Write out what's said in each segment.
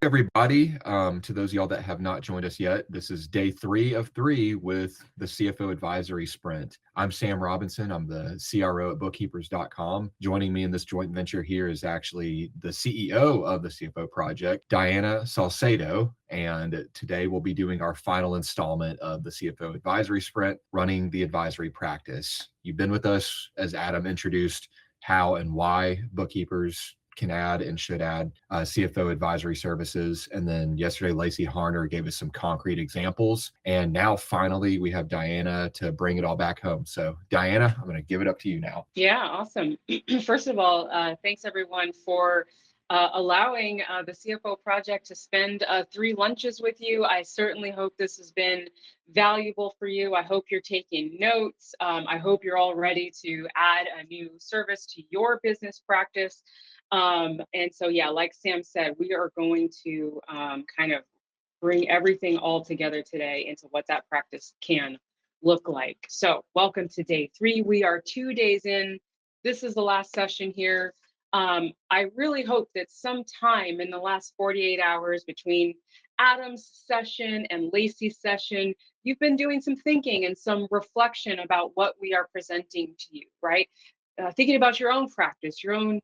everybody. To those of y'all that have not joined us yet, this is day 3 of 3 with the CFO Advisory Sprint. I'm Sam Robinson. I'm the CRO at bookkeepers.com. Joining me in this joint venture here is actually the CEO of the CFO Project, Dyanna Salcedo. And today we'll be doing our final installment of the CFO Advisory Sprint, running the advisory practice. You've been with us as Adam introduced how and why bookkeepers can add and should add CFO advisory services. And then yesterday, Lacey Harner gave us some concrete examples. And now finally, we have Dyanna to bring it all back home. So Dyanna, I'm going to give it up to you now. Yeah, awesome. First of all, thanks everyone for allowing the CFO Project to spend 3 lunches with you. I certainly hope this has been valuable for you. I hope you're taking notes. I hope you're all ready to add a new service to your business practice. And so, yeah, like Sam said, we are going to kind of bring everything all together today into what that practice can look like. So welcome to day 3. We are 2 days in. This is the last session here. I really hope that sometime in the last 48 hours between Adam's session and Lacey's session, you've been doing some thinking and some reflection about what we are presenting to you, right? Thinking about your own practice, your own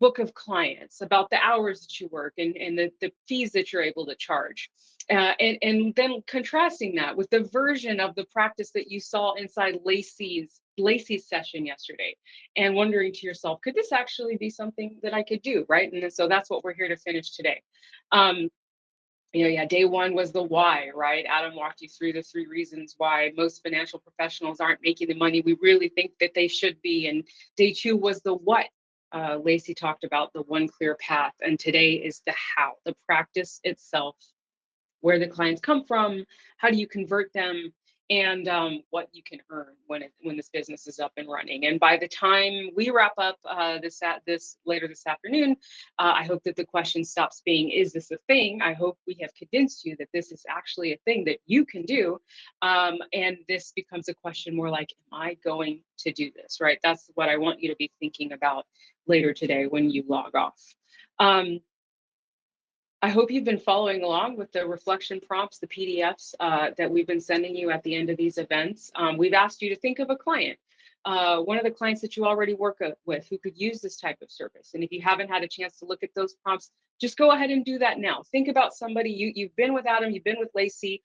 book of clients, about the hours that you work and the fees that you're able to charge. And then contrasting that with the version of the practice that you saw inside Lacey's session yesterday, and wondering to yourself, could this actually be something that I could do, right? And so that's what we're here to finish today. Day 1 was the why, right? Adam walked you through the 3 reasons why most financial professionals aren't making the money we really think that they should be. And day 2 was the what. Lacey talked about the one clear path, and today is the how, the practice itself, where the clients come from, how do you convert them, and what you can earn when this business is up and running. And by the time we wrap up this later this afternoon, I hope that the question stops being, is this a thing? I hope we have convinced you that this is actually a thing that you can do. And this becomes a question more like, am I going to do this, right? That's what I want you to be thinking about later today when you log off. I hope you've been following along with the reflection prompts, the PDFs that we've been sending you at the end of these events. We've asked you to think of a client, one of the clients that you already work with who could use this type of service. And if you haven't had a chance to look at those prompts, just go ahead and do that now. Think about somebody, you've been with Adam, you've been with Lacey.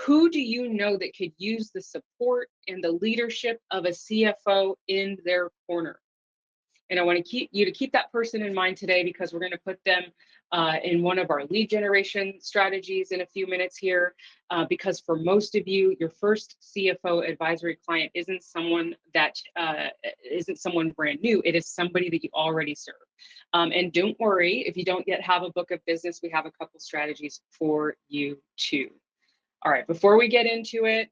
Who do you know that could use the support and the leadership of a CFO in their corner? And I want to keep that person in mind today, because we're going to put them in one of our lead generation strategies in a few minutes here, because for most of you, your first CFO advisory client isn't someone brand new. It is somebody that you already serve. And don't worry, if you don't yet have a book of business, we have a couple strategies for you too. All right, before we get into it,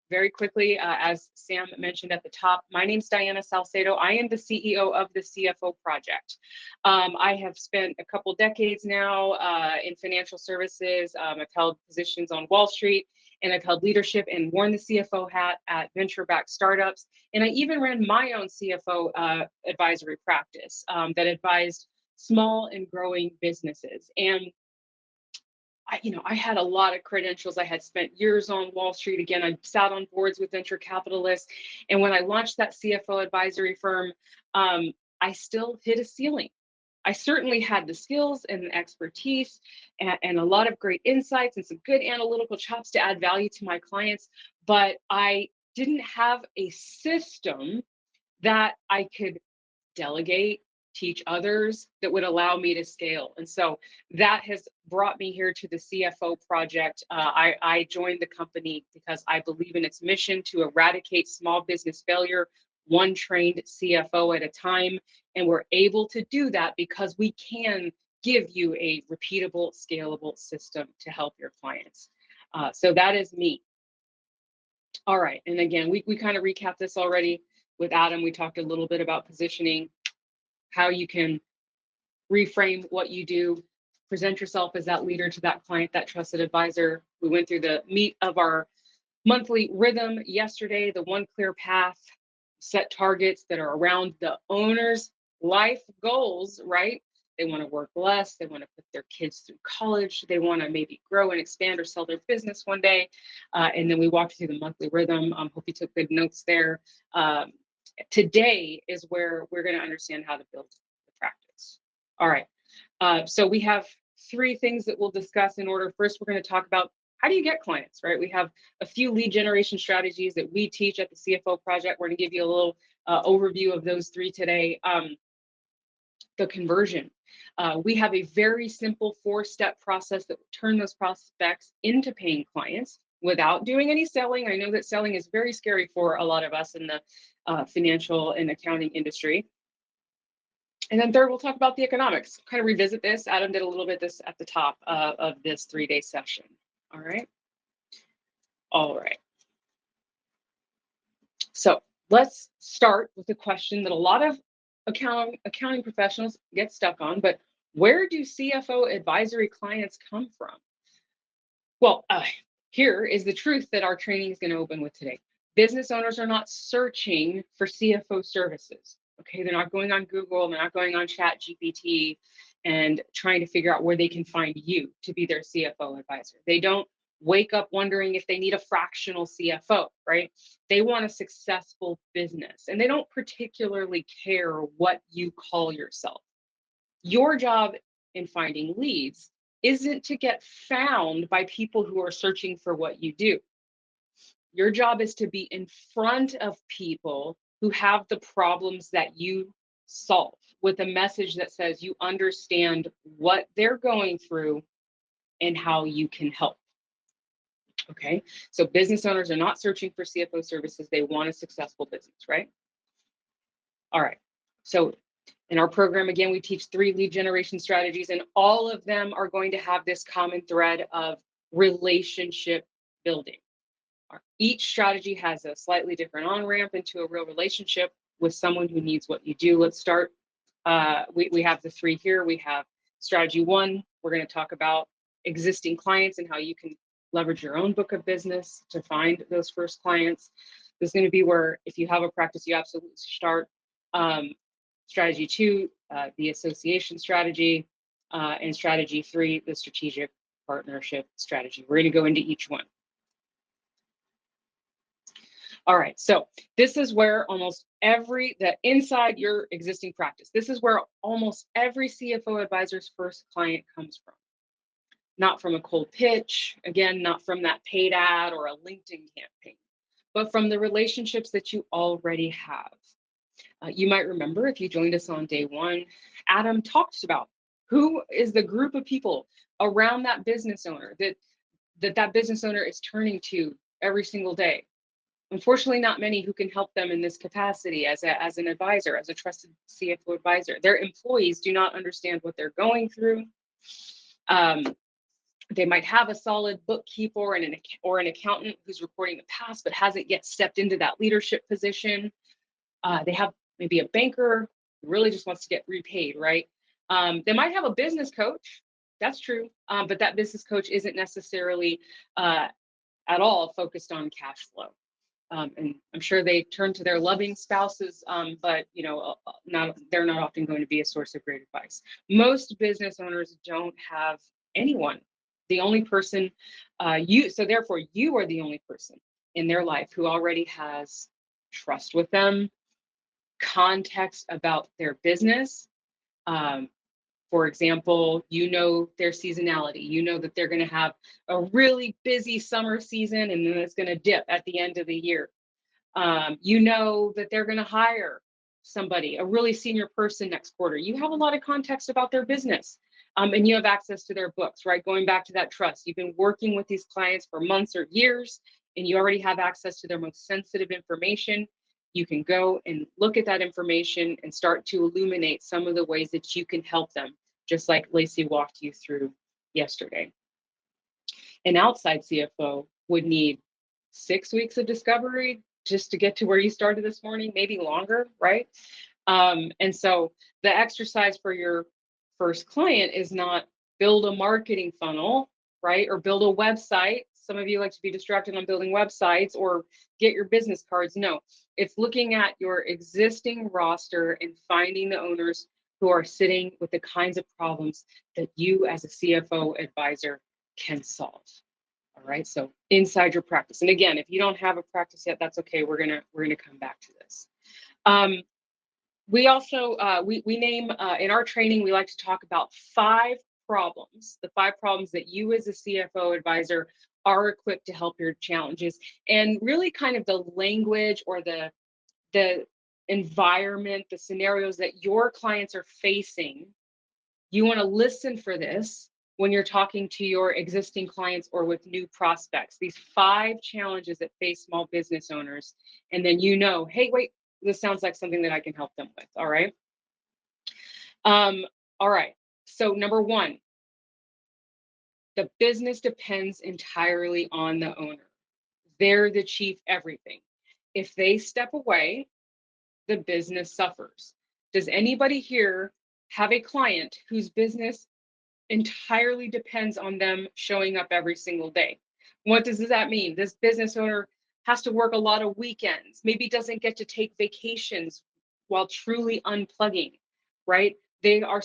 very quickly, as Sam mentioned at the top, my name's Dyanna Salcedo. I am the CEO of the CFO Project. I have spent a couple decades now in financial services. I've held positions on Wall Street, and I've held leadership and worn the CFO hat at venture-backed startups. And I even ran my own CFO advisory practice that advised small and growing businesses. And I had a lot of credentials. I had spent years on Wall Street. Again, I sat on boards with venture capitalists. And when I launched that CFO advisory firm, I still hit a ceiling. I certainly had the skills and the expertise and a lot of great insights and some good analytical chops to add value to my clients, but I didn't have a system that I could delegate, teach others, that would allow me to scale. And so that has brought me here to the CFO Project. I joined the company because I believe in its mission to eradicate small business failure, one trained CFO at a time. And we're able to do that because we can give you a repeatable, scalable system to help your clients. So that is me. All right. And again, we kind of recapped this already with Adam. We talked a little bit about positioning, how you can reframe what you do, present yourself as that leader to that client, that trusted advisor. We went through the meat of our monthly rhythm yesterday, the one clear path, set targets that are around the owner's life goals, right? They want to work less. They want to put their kids through college. They want to maybe grow and expand or sell their business one day. And then we walked through the monthly rhythm. Hope you took good notes there. Today is where we're going to understand how to build the practice. All right. So we have 3 things that we'll discuss in order. First, we're going to talk about how do you get clients, right? We have a few lead generation strategies that we teach at the CFO Project. We're going to give you a little overview of those 3 today. The conversion. We have a very simple 4-step process that will turn those prospects into paying clients without doing any selling. I know that selling is very scary for a lot of us in the financial and accounting industry. And then third, we'll talk about the economics, kind of revisit this. Adam did a little bit this at the top of this 3-day session. All right. All right. So let's start with a question that a lot of accounting professionals get stuck on, but where do CFO advisory clients come from? Well, here is the truth that our training is going to open with today. Business owners are not searching for CFO services. Okay, they're not going on Google, they're not going on ChatGPT and trying to figure out where they can find you to be their CFO advisor. They don't wake up wondering if they need a fractional CFO, right? They want a successful business and they don't particularly care what you call yourself. Your job in finding leads isn't to get found by people who are searching for what you do. Your job is to be in front of people who have the problems that you solve with a message that says you understand what they're going through and how you can help. Okay, so business owners are not searching for CFO services. They want a successful business, right? All right, so in our program, again, we teach 3 lead generation strategies, and all of them are going to have this common thread of relationship building. Each strategy has a slightly different on-ramp into a real relationship with someone who needs what you do. Let's start. We have the 3 here. We have strategy 1. We're going to talk about existing clients and how you can leverage your own book of business to find those first clients. This is going to be where if you have a practice, you absolutely start. Strategy 2, the association strategy, and strategy 3, the strategic partnership strategy. We're going to go into each one. All right, so this is where inside your existing practice, this is where almost every CFO advisor's first client comes from. Not from a cold pitch, again, not from that paid ad or a LinkedIn campaign, but from the relationships that you already have. You might remember if you joined us on day 1, Adam talked about who is the group of people around that business owner that business owner is turning to every single day. Unfortunately, not many who can help them in this capacity as an advisor, as a trusted CFO advisor. Their employees do not understand what they're going through. They might have a solid bookkeeper or an accountant who's reporting the past, but hasn't yet stepped into that leadership position. They have maybe a banker who really just wants to get repaid, right? They might have a business coach. That's true. But that business coach isn't necessarily at all focused on cash flow. And I'm sure they turn to their loving spouses, but they're not often going to be a source of great advice. Most business owners don't have anyone. The only person so therefore you are the only person in their life who already has trust with them, context about their business. For example, their seasonality. You know that they're going to have a really busy summer season and then it's going to dip at the end of the year. You know that they're going to hire somebody, a really senior person next quarter. You have a lot of context about their business. And you have access to their books, right? Going back to that trust. You've been working with these clients for months or years, and you already have access to their most sensitive information. You can go and look at that information and start to illuminate some of the ways that you can help them, just like Lacey walked you through yesterday. An outside CFO would need 6 weeks of discovery just to get to where you started this morning, maybe longer, right? And so the exercise for your first client is not build a marketing funnel, right? Or build a website. Some of you like to be distracted on building websites or get your business cards. No, it's looking at your existing roster and finding the owners who are sitting with the kinds of problems that you as a CFO advisor can solve. All right, so inside your practice. And again, if you don't have a practice yet, that's okay. We're gonna come back to this. We also we name in our training, we like to talk about 5 problems, the 5 problems that you as a CFO advisor are equipped to help your challenges, and really kind of the language or the environment, the scenarios that your clients are facing. You want to listen for this when you're talking to your existing clients or with new prospects. These 5 challenges that face small business owners, and then hey, wait, this sounds like something that I can help them with. All right. All right. So number 1, the business depends entirely on the owner. They're the chief everything. If they step away, the business suffers. Does anybody here have a client whose business entirely depends on them showing up every single day? What does that mean? This business owner has to work a lot of weekends, maybe doesn't get to take vacations while truly unplugging, right? They are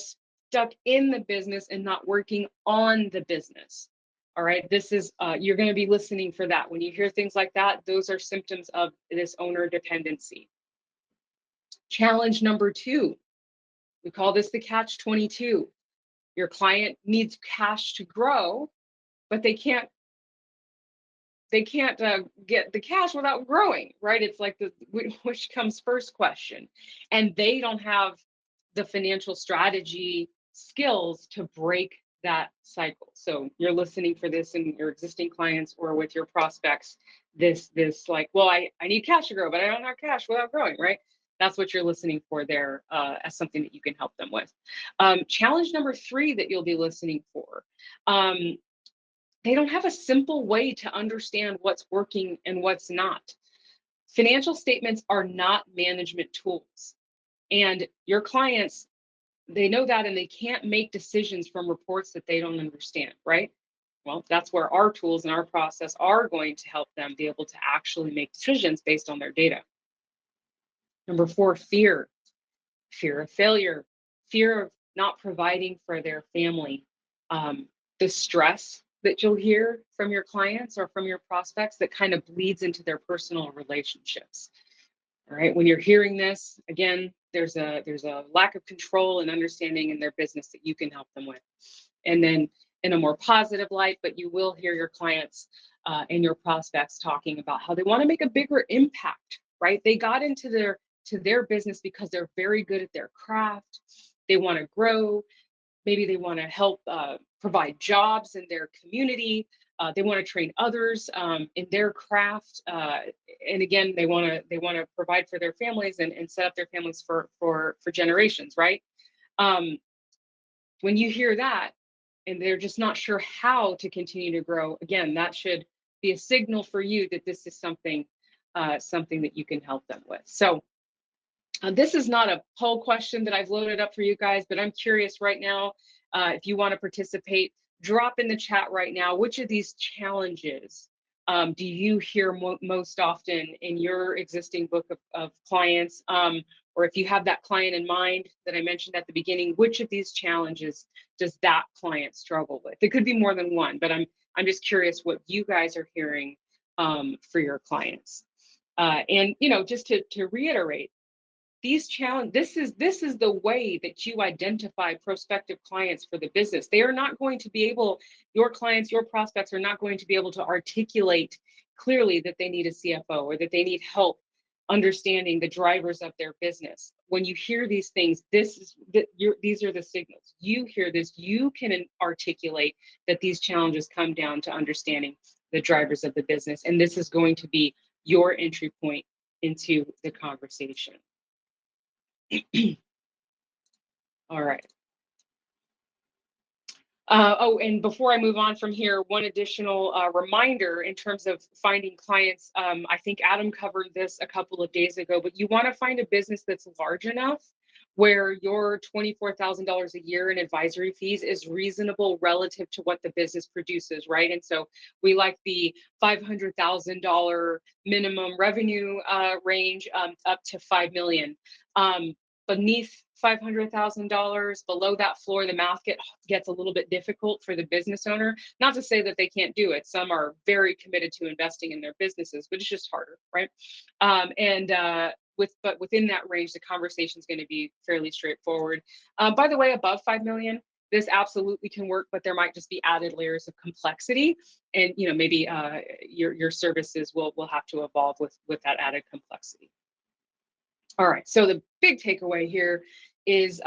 stuck in the business and not working on the business. All right, this is, you're going to be listening for that. When you hear things like that, those are symptoms of this owner dependency. Challenge number 2, we call this the catch-22. Your client needs cash to grow, but they can't get the cash without growing, right? It's like the which comes first question, and they don't have the financial strategy skills to break that cycle. So you're listening for this in your existing clients or with your prospects. This like, well, I need cash to grow, but I don't have cash without growing, right? That's what you're listening for there as something that you can help them with. Challenge number 3 that you'll be listening for. They don't have a simple way to understand what's working and what's not. Financial statements are not management tools. And your clients, they know that, and they can't make decisions from reports that they don't understand, right? Well, that's where our tools and our process are going to help them be able to actually make decisions based on their data. Number 4, fear. Fear of failure, fear of not providing for their family, the stress that you'll hear from your clients or from your prospects that kind of bleeds into their personal relationships. All right, when you're hearing this, again, there's a lack of control and understanding in their business that you can help them with. And then in a more positive light, but you will hear your clients and your prospects talking about how they want to make a bigger impact, right? They got into their business because they're very good at their craft. They want to grow. Maybe they want to help provide jobs in their community. They want to train others in their craft, and again, they want to provide for their families and set up their families for generations, right? When you hear that, and they're just not sure how to continue to grow, again, that should be a signal for you that this is something that you can help them with. So this is not a poll question that I've loaded up for you guys, but I'm curious right now, if you want to participate, drop in the chat right now, which of these challenges do you hear most often in your existing book of clients? Or if you have that client in mind that I mentioned at the beginning, which of these challenges does that client struggle with? It could be more than one, but I'm just curious what you guys are hearing for your clients. And just to reiterate, these this is the way that you identify prospective clients for the business. They are not going to be able, your clients, your prospects are not going to be able to articulate clearly that they need a CFO or that they need help understanding the drivers of their business. When you hear these things, these are the signals. You hear this, you can articulate that these challenges come down to understanding the drivers of the business, and this is going to be your entry point into the conversation. All right. And before I move on from here, one additional reminder in terms of finding clients. I think Adam covered this a couple of days ago, but you want to find a business that's large enough where your $24,000 a year in advisory fees is reasonable relative to what the business produces, right? And so we like the $500,000 minimum revenue range up to $5 million. beneath $500,000, below that floor, the math gets a little bit difficult for the business owner. Not to say that they can't do it. Some are very committed to investing in their businesses, but it's just harder, right? But within that range, the conversation is going to be fairly straightforward. By the way, above 5 million, this absolutely can work, but there might just be added layers of complexity, and maybe your services will have to evolve with that added complexity. All right, so the big takeaway here is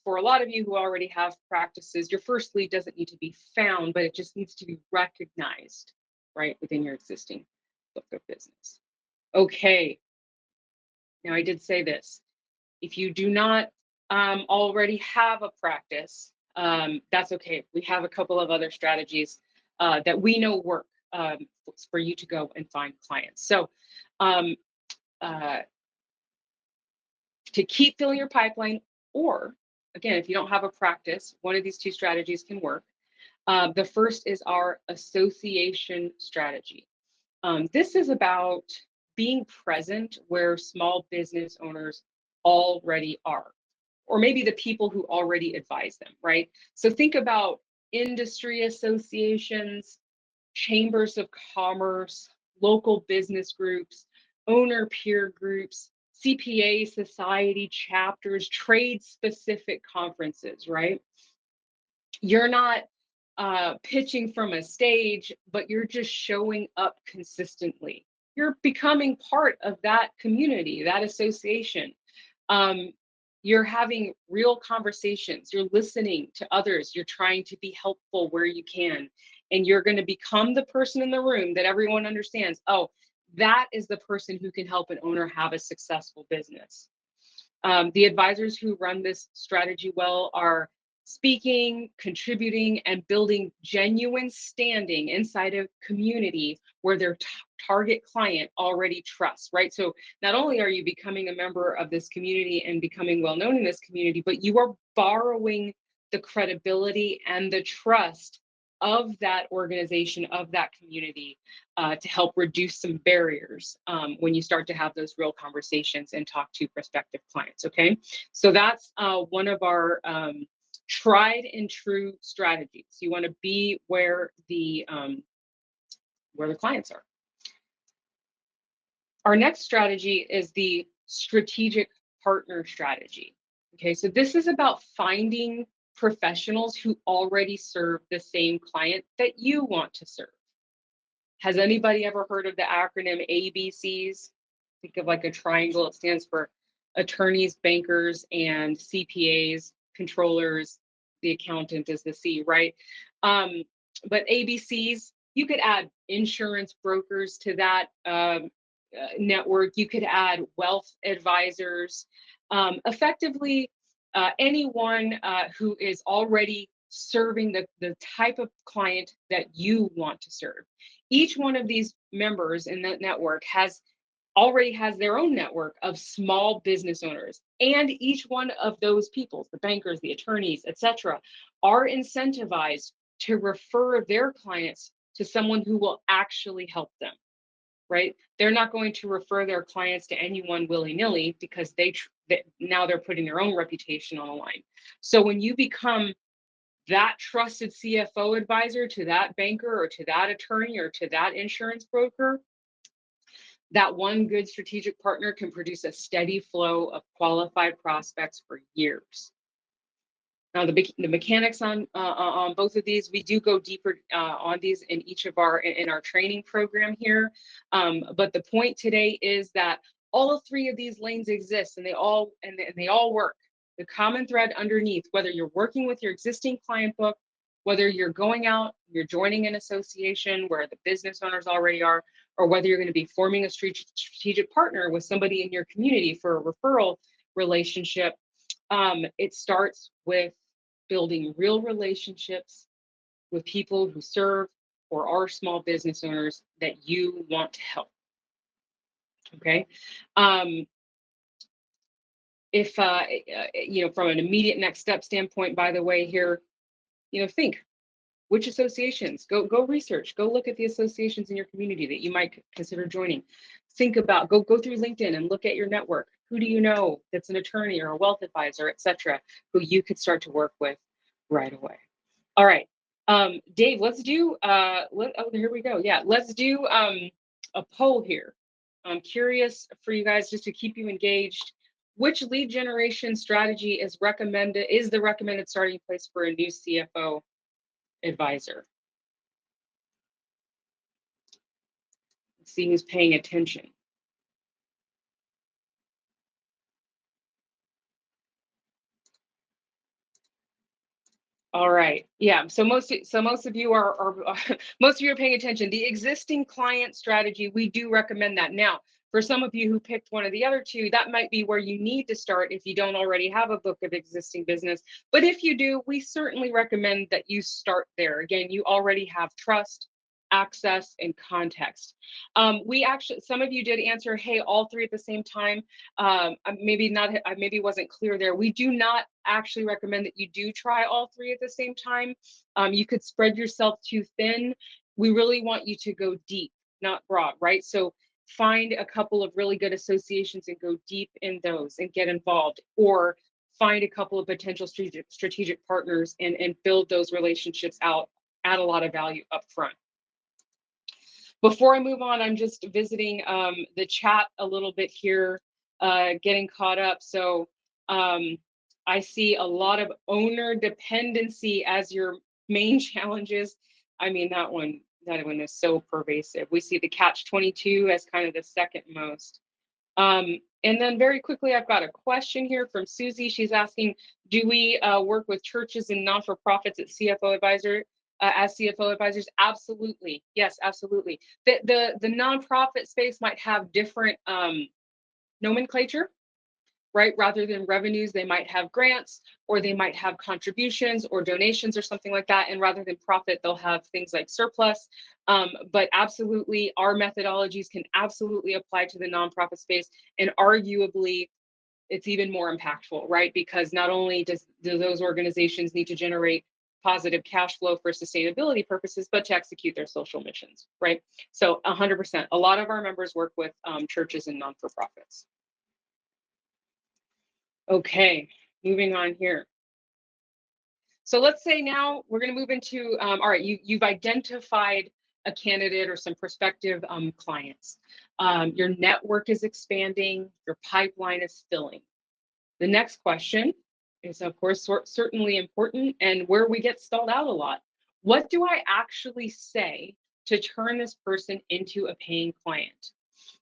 for a lot of you who already have practices, your first lead doesn't need to be found, but it just needs to be recognized, right, within your existing book of business. Okay, now I did say this. If you do not already have a practice, that's okay. We have a couple of other strategies that we know work for you to go and find clients. So to keep filling your pipeline, or again, if you don't have a practice, one of these two strategies can work. The first is our association strategy. This is about being present where small business owners already are, or maybe the people who already advise them, right? So think about industry associations, chambers of commerce, local business groups, owner peer groups, CPA society chapters, trade specific conferences, right? You're not pitching from a stage, but you're just showing up consistently. You're becoming part of that community, that association. You're having real conversations. You're listening to others. You're trying to be helpful where you can. And you're going to become the person in the room that everyone understands. Oh, that is the person who can help an owner have a successful business. The advisors who run this strategy well are speaking, contributing, and building genuine standing inside a community where their target client already trusts, right? So not only are you becoming a member of this community and becoming well known in this community, but you are borrowing the credibility and the trust of that organization, of that community, to help reduce some barriers when you start to have those real conversations and talk to prospective clients, okay? So that's one of our tried and true strategies. You want to be where the clients are. Our next strategy is the strategic partner strategy. Okay, so this is about finding professionals who already serve the same client that you want to serve. Has anybody ever heard of the acronym ABCs? Think of like a triangle. It stands for attorneys, bankers, and CPAs, controllers. The accountant is the C, right? But ABCs, you could add insurance brokers to that network. You could add wealth advisors. Effectively, anyone who is already serving the type of client that you want to serve. Each one of these members in that network already has their own network of small business owners, and each one of those people, the bankers, the attorneys, etc., are incentivized to refer their clients to someone who will actually help them, right? They're not going to refer their clients to anyone willy-nilly because now they're putting their own reputation on the line. So when you become that trusted CFO advisor to that banker or to that attorney or to that insurance broker, that one good strategic partner can produce a steady flow of qualified prospects for years. Now, the mechanics on both of these, we do go deeper on these in each of our training program here. But the point today is that all three of these lanes exist, and they all work. The common thread underneath, whether you're working with your existing client book, whether you're going out, you're joining an association where the business owners already are, or whether you're going to be forming a strategic partner with somebody in your community for a referral relationship, it starts with building real relationships with people who serve or are small business owners that you want to help. Okay. If from an immediate next step standpoint, by the way, here, think which associations, go research, go look at the associations in your community that you might consider joining. think about, go through LinkedIn and look at your network. Who do you know that's an attorney or a wealth advisor, etc., who you could start to work with right away? All right, Dave, let's do, oh, here we go. Yeah, let's do a poll here. I'm curious for you guys, just to keep you engaged, which lead generation strategy is the recommended starting place for a new CFO advisor? Let's see who's paying attention. All right. Yeah. So most of you are most of you are paying attention. The existing client strategy, we do recommend that. Now, for some of you who picked one of the other two, that might be where you need to start if you don't already have a book of existing business. But if you do, we certainly recommend that you start there. Again, you already have trust, access, and context. We actually, some of you did answer, hey, all three at the same time. Maybe not, I maybe wasn't clear there. We do not actually recommend that you do try all three at the same time. You could spread yourself too thin. We really want you to go deep, not broad, right? So find a couple of really good associations and go deep in those and get involved, or find a couple of potential strategic partners and build those relationships out, add a lot of value up front. Before I move on, I'm just visiting the chat a little bit here, getting caught up. So I see a lot of owner dependency as your main challenges. I mean, that one is so pervasive. We see the catch-22 as kind of the second most. And then very quickly, I've got a question here from Susie. She's asking, do we work with churches and non-for-profits at CFO Advisor? As CFO advisors? Absolutely. Yes, absolutely. The nonprofit space might have different nomenclature, right? Rather than revenues, they might have grants, or they might have contributions or donations or something like that. And rather than profit, they'll have things like surplus. But absolutely, our methodologies can absolutely apply to the nonprofit space, and arguably, it's even more impactful, right? Because not only do those organizations need to generate positive cash flow for sustainability purposes, but to execute their social missions, right? So 100%, a lot of our members work with churches and non-for-profits. Okay, moving on here. So let's say now we're going to move into, all right, you've identified a candidate or some prospective clients. Your network is expanding, your pipeline is filling. The next question is, of course, certainly important, and where we get stalled out a lot. What do I actually say to turn this person into a paying client?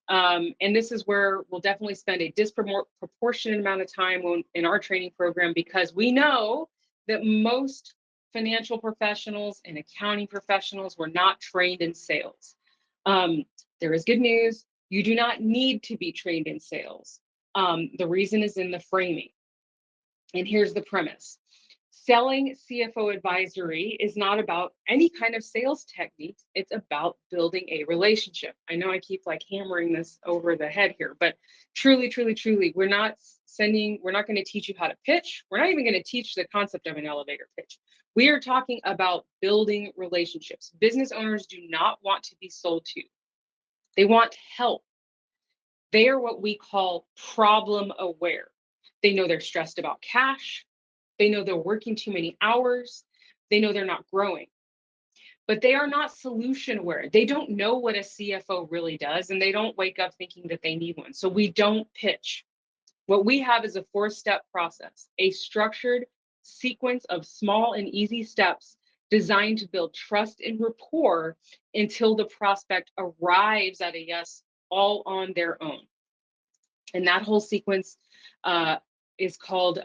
And this is where we'll definitely spend a disproportionate amount of time in our training program, because we know that most financial professionals and accounting professionals were not trained in sales. There is good news. You do not need to be trained in sales. The reason is in the framing. And here's the premise. Selling CFO advisory is not about any kind of sales techniques. It's about building a relationship. I know I keep like hammering this over the head here, but truly, truly, truly, we're not going to teach you how to pitch. We're not even going to teach the concept of an elevator pitch. We are talking about building relationships. Business owners do not want to be sold to. They want help. They are what we call problem aware. They know they're stressed about cash. They know they're working too many hours. They know they're not growing. But they are not solution aware. They don't know what a CFO really does, and they don't wake up thinking that they need one. So we don't pitch. What we have is a 4-step process, a structured sequence of small and easy steps designed to build trust and rapport until the prospect arrives at a yes, all on their own. And that whole sequence is called,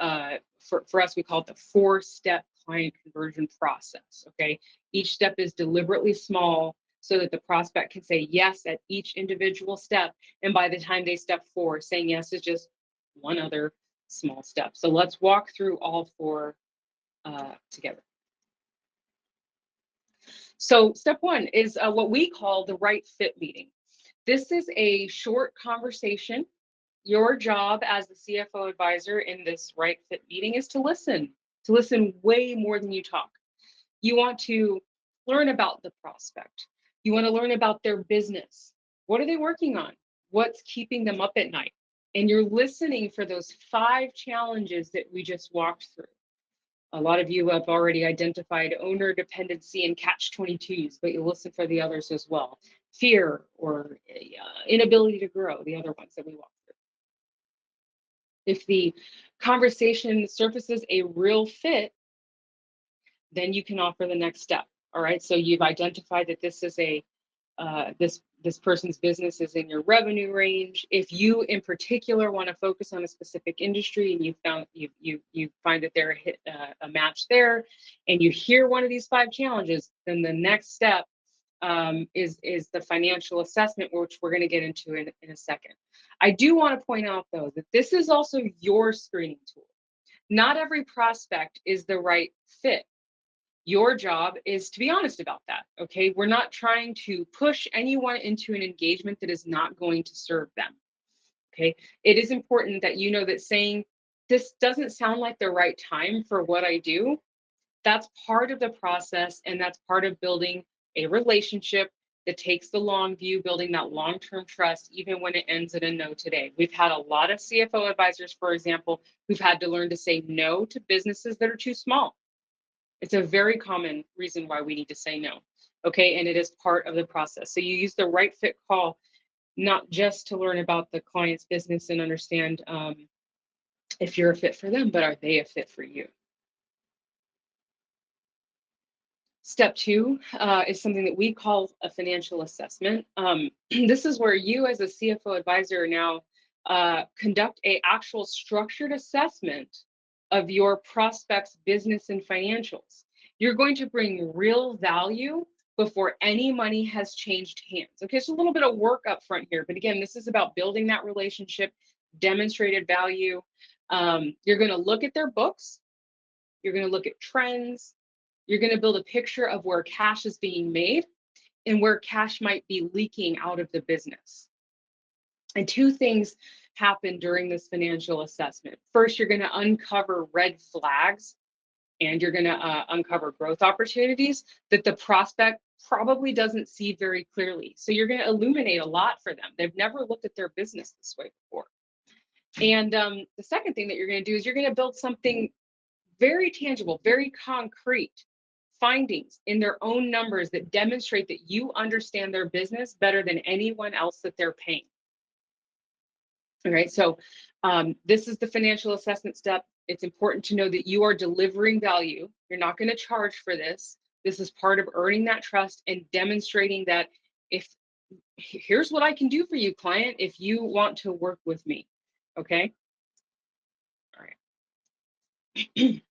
for us, we call it the 4-step client conversion process, okay? Each step is deliberately small so that the prospect can say yes at each individual step. And by the time they step 4, saying yes is just one other small step. So let's walk through all 4 together. So step 1 is what we call the right fit meeting. This is a short conversation. Your job as the CFO advisor in this right fit meeting is to listen way more than you talk. You want to learn about the prospect. You want to learn about their business. What are they working on? what's keeping them up at night. And you're listening for those 5 challenges that we just walked through. A lot of you have already identified owner dependency and catch-22s, but you listen for the others as well. Fear or inability to grow, the other ones that we walked through. If the conversation surfaces a real fit, then you can offer the next step. All right, so you've identified that this is a this person's business is in your revenue range. If you in particular want to focus on a specific industry and you find that they're a match there, and you hear one of these 5 challenges, then the next step is the financial assessment, which we're going to get into in a second. I do want to point out though that this is also your screening tool. Not every prospect is the right fit. Your job is to be honest about that, okay? We're not trying to push anyone into an engagement that is not going to serve them, okay? It is important that you know that saying, this doesn't sound like the right time for what I do, that's part of the process, and that's part of building a relationship that takes the long view, building that long-term trust, even when it ends in a no today. We've had a lot of CFO advisors, for example, who've had to learn to say no to businesses that are too small. It's a very common reason why we need to say no, okay? And it is part of the process. So you use the right fit call, not just to learn about the client's business and understand if you're a fit for them, but are they a fit for you? Step 2 is something that we call a financial assessment. This is where you as a CFO advisor now conduct an actual structured assessment of your prospect's business and financials. You're going to bring real value before any money has changed hands. Okay, so a little bit of work up front here, but again, this is about building that relationship, demonstrated value. You're going to look at their books. You're going to look at trends. You're going to build a picture of where cash is being made and where cash might be leaking out of the business. And 2 things happen during this financial assessment. First, you're going to uncover red flags, and you're going to uncover growth opportunities that the prospect probably doesn't see very clearly. So you're going to illuminate a lot for them. They've never looked at their business this way before. And the second thing that you're going to do is you're going to build something very tangible, very concrete findings in their own numbers that demonstrate that you understand their business better than anyone else that they're paying. All right, so this is the financial assessment step. It's important to know that you are delivering value. You're not going to charge for this. This is part of earning that trust and demonstrating that here's what I can do for you, client, if you want to work with me. Okay. All right.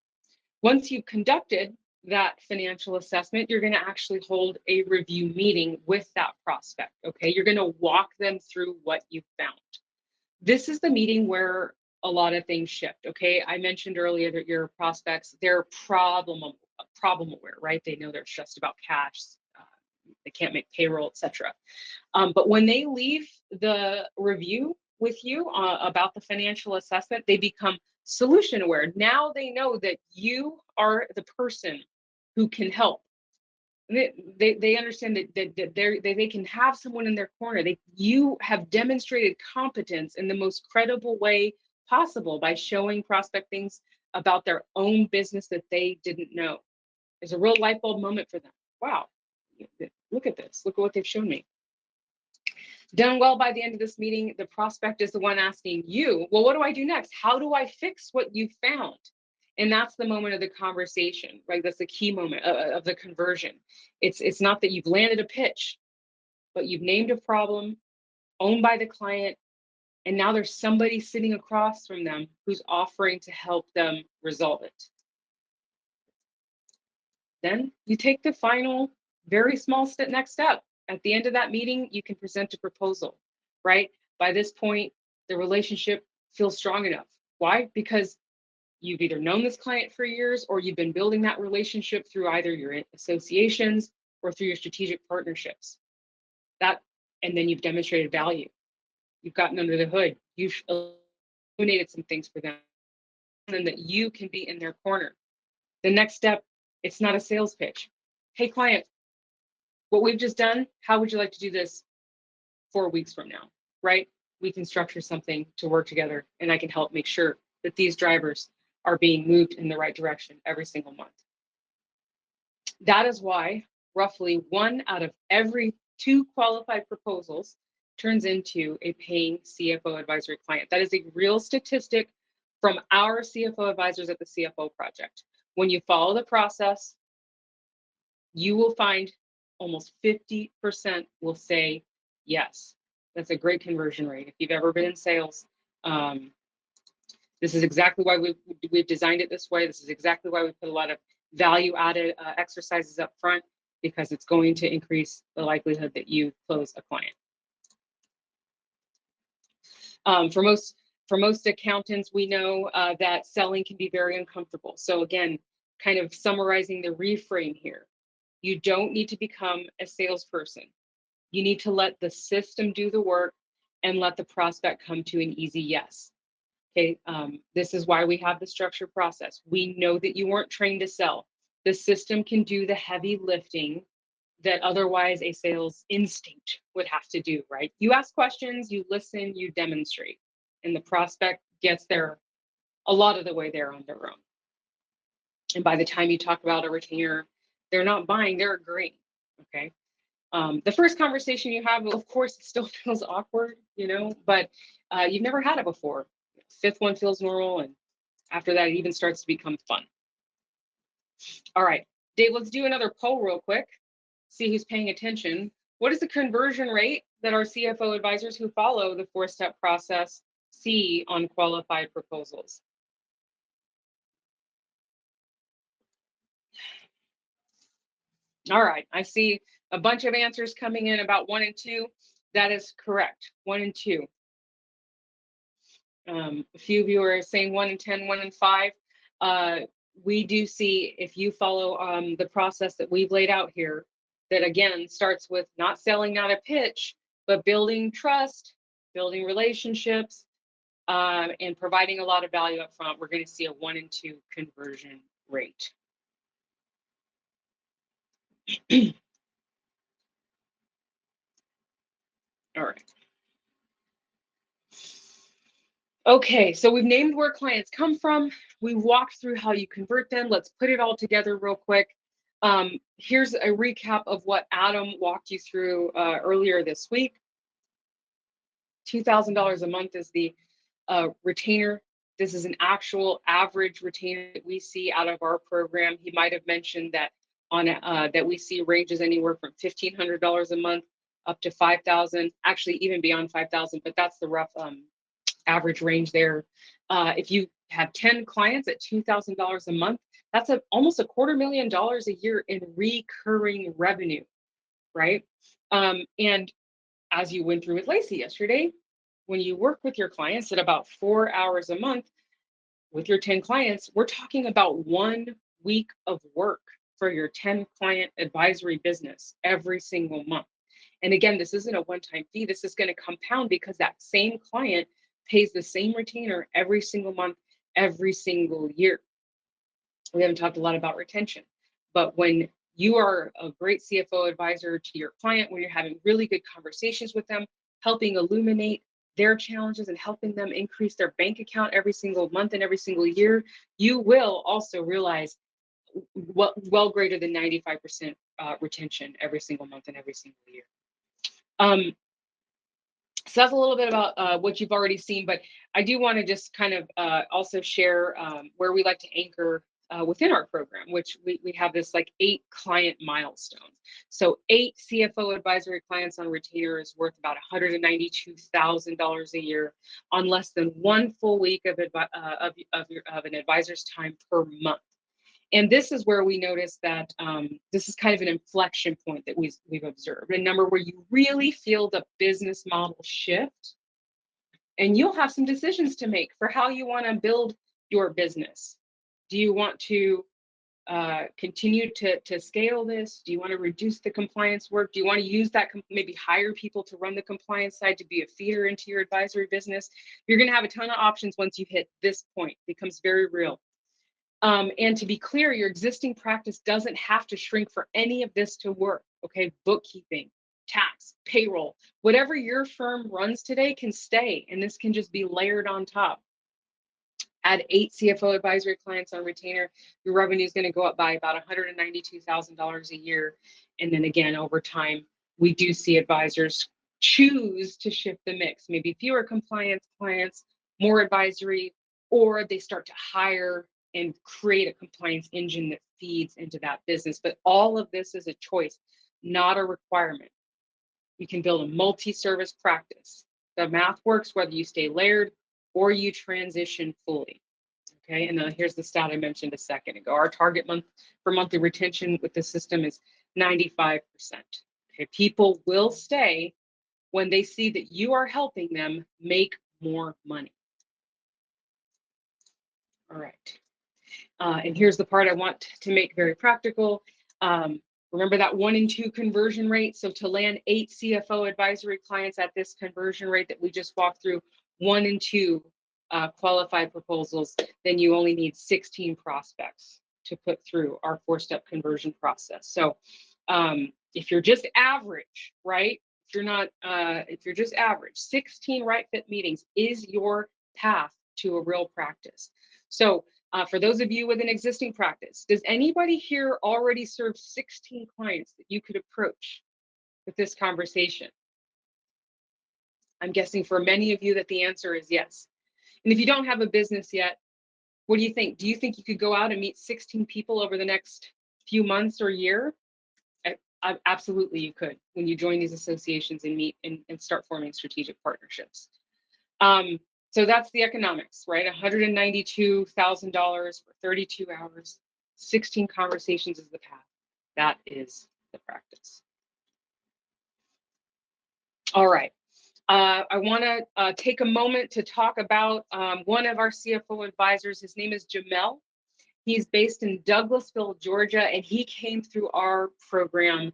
Once you've conducted that financial assessment, you're going to actually hold a review meeting with that prospect. Okay. You're going to walk them through what you found. This is the meeting where a lot of things shift. Okay. I mentioned earlier that your prospects, they're problem aware, right? They know they're stressed about cash. They can't make payroll, etc. But when they leave the review with you about the financial assessment, they become solution aware. Now they know that you are the person who can help. They understand that they can have someone in their corner. You have demonstrated competence in the most credible way possible by showing prospect things about their own business that they didn't know. There's a real light bulb moment for them. Wow, look at this. Look at what they've shown me. Done well by the end of this meeting, the prospect is the one asking you, well, what do I do next? How do I fix what you found? And that's the moment of the conversation, right? That's the key moment of the conversion. It's not that you've landed a pitch, but you've named a problem owned by the client, and now there's somebody sitting across from them who's offering to help them resolve it. Then you take the final, very small next step. At the end of that meeting, you can present a proposal, right? By this point, the relationship feels strong enough. Why? Because you've either known this client for years or you've been building that relationship through either your associations or through your strategic partnerships. And then you've demonstrated value. You've gotten under the hood. You've illuminated some things for them, and that you can be in their corner. The next step, it's not a sales pitch. Hey, client, what we've just done, how would you like to do this 4 weeks from now? right? We can structure something to work together, and I can help make sure that these drivers are being moved in the right direction every single month. That is why roughly 1 out of every 2 qualified proposals turns into a paying CFO advisory client. That is a real statistic from our CFO advisors at the CFO Project. When you follow the process, you will find almost 50% will say yes. That's a great conversion rate. If you've ever been in sales, this is exactly why we've designed it this way. This is exactly why we put a lot of value-added exercises up front, because it's going to increase the likelihood that you close a client. For most accountants, we know that selling can be very uncomfortable. So again, kind of summarizing the reframe here, you don't need to become a salesperson. You need to let the system do the work and let the prospect come to an easy yes. Okay, this is why we have the structured process. We know that you weren't trained to sell. The system can do the heavy lifting that otherwise a sales instinct would have to do, right? You ask questions, you listen, you demonstrate, and the prospect gets there a lot of the way there on their own. And by the time you talk about a retainer, they're not buying, they're agreeing, okay? The first conversation you have, of course, it still feels awkward, you know, but you've never had it before. Fifth one feels normal, and after that, it even starts to become fun. All right, Dave, let's do another poll real quick. See who's paying attention. What is the conversion rate that our CFO advisors who follow the 4-step process see on qualified proposals? All right, I see a bunch of answers coming in about 1 and 2. That is correct, 1 and 2. A few of you are saying 1 and 10, 1 and 5. We do see, if you follow the process that we've laid out here, that again starts with not selling, not a pitch, but building trust, building relationships, and providing a lot of value up front, we're going to see a 1 and 2 conversion rate. All right. Okay, so we've named where clients come from. We walked through how you convert them. Let's put it all together real quick. Here's a recap of what Adam walked you through earlier this week. $2,000 a month is the retainer. This is an actual average retainer that we see out of our program. He might have mentioned that that we see ranges anywhere from $1,500 a month up to $5,000, actually even beyond $5,000, but that's the rough average range there. If you have 10 clients at $2,000 a month, that's almost $250,000 a year in recurring revenue, right? And as you went through with Lacey yesterday, when you work with your clients at about 4 hours a month with your 10 clients, we're talking about 1 week of work for your 10 client advisory business every single month. And again, this isn't a one-time fee. This is going to compound because that same client pays the same retainer every single month, every single year. We haven't talked a lot about retention, but when you are a great CFO advisor to your client, when you're having really good conversations with them, helping illuminate their challenges and helping them increase their bank account every single month and every single year, you will also realize well greater than 95% retention every single month and every single year. So that's a little bit about what you've already seen, but I do want to just kind of also share where we like to anchor within our program, which we have this like 8 client milestones. So 8 CFO advisory clients on retainer is worth about $192,000 a year on less than 1 full week of an advisor's time per month. And this is where we notice that this is kind of an inflection point that we've observed, a number where you really feel the business model shift, and you'll have some decisions to make for how you want to build your business. Do you want to continue to scale this? Do you want to reduce the compliance work? Do you want to use that, maybe hire people to run the compliance side to be a feeder into your advisory business? You're going to have a ton of options once you hit this point. It becomes very real. And to be clear, your existing practice doesn't have to shrink for any of this to work, okay? Bookkeeping, tax, payroll, whatever your firm runs today can stay, and this can just be layered on top. Add 8 CFO advisory clients on retainer, your revenue is going to go up by about $192,000 a year. And then again, over time, we do see advisors choose to shift the mix, maybe fewer compliance clients, more advisory, or they start to hire and create a compliance engine that feeds into that business. But all of this is a choice, not a requirement. You can build a multi-service practice. The math works whether you stay layered or you transition fully. Okay, and then here's the stat I mentioned a second ago. Our target month for monthly retention with the system is 95%. Okay, people will stay when they see that you are helping them make more money. All right. And here's the part I want to make very practical. Remember that 1 in 2 conversion rate. So to land 8 CFO advisory clients at this conversion rate that we just walked through, 1 in 2 qualified proposals, then you only need 16 prospects to put through our 4-step conversion process. So if you're just average, right? If you're just average, 16 right fit meetings is your path to a real practice. So for those of you with an existing practice, does anybody here already serve 16 clients that you could approach with this conversation? I'm guessing for many of you that the answer is yes. And if you don't have a business yet, what do you think? Do you think you could go out and meet 16 people over the next few months or year? Absolutely, you could when you join these associations and meet and start forming strategic partnerships. So that's the economics, right? $192,000 for 32 hours, 16 conversations is the path. That is the practice. All right. I want to take a moment to talk about one of our CFO advisors. His name is Jamel. He's based in Douglasville, Georgia, and he came through our program.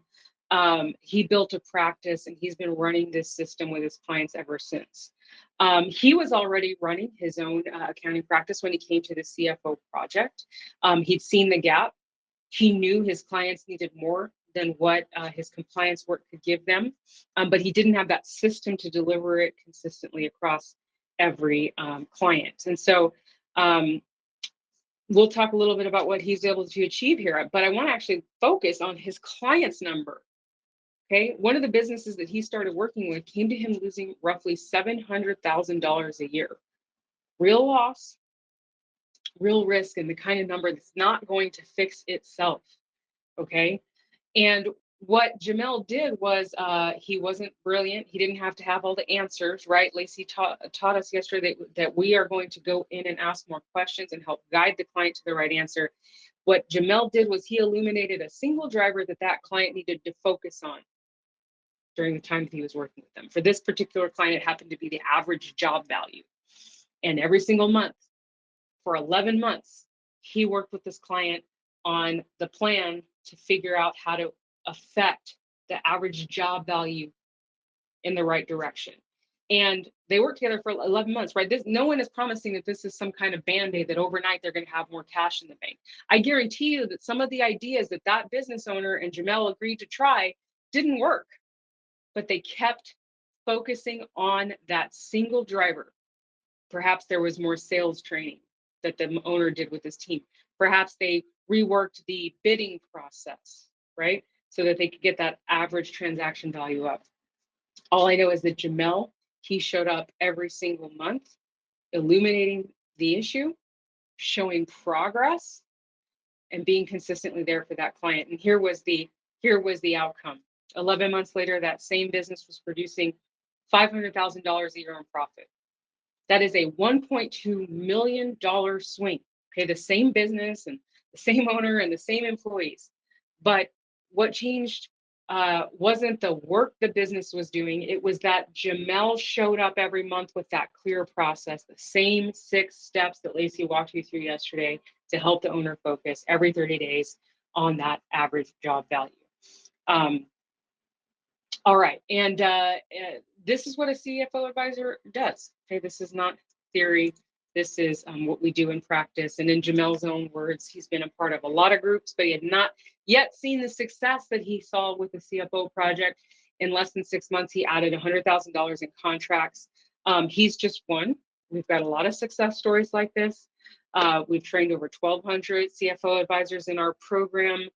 He built a practice, and he's been running this system with his clients ever since. He was already running his own accounting practice when he came to the CFO Project. He'd seen the gap. He knew his clients needed more than what his compliance work could give them, but he didn't have that system to deliver it consistently across every client. And so we'll talk a little bit about what he's able to achieve here, but I want to actually focus on his clients number. Okay, one of the businesses that he started working with came to him losing roughly $700,000 a year. Real loss, real risk, and the kind of number that's not going to fix itself. Okay, and what Jamel did was he wasn't brilliant. He didn't have to have all the answers, right? Lacey taught us yesterday that we are going to go in and ask more questions and help guide the client to the right answer. What Jamel did was he illuminated a single driver that client needed to focus on during the time that he was working with them. For this particular client, it happened to be the average job value. And every single month, for 11 months, he worked with this client on the plan to figure out how to affect the average job value in the right direction. And they worked together for 11 months, right? No one is promising that this is some kind of Band-Aid that overnight they're going to have more cash in the bank. I guarantee you that some of the ideas that business owner and Jamel agreed to try didn't work, but they kept focusing on that single driver. Perhaps there was more sales training that the owner did with his team. Perhaps they reworked the bidding process, right? So that they could get that average transaction value up. All I know is that Jamel, he showed up every single month, illuminating the issue, showing progress, and being consistently there for that client. And here was the outcome. 11 months later, that same business was producing $500,000 a year in profit. That is a $1.2 million swing. Okay, the same business and the same owner and the same employees. But what changed wasn't the work the business was doing. It was that Jamel showed up every month with that clear process, the same 6 steps that Lacey walked you through yesterday to help the owner focus every 30 days on that average job value. All right, and this is what a CFO advisor does. Okay, this is not theory. This is what we do in practice. And in Jamel's own words, he's been a part of a lot of groups, but he had not yet seen the success that he saw with the CFO project. In less than 6 months, he added $100,000 in contracts. He's just one. We've got a lot of success stories like this. We've trained over 1,200 CFO advisors in our program.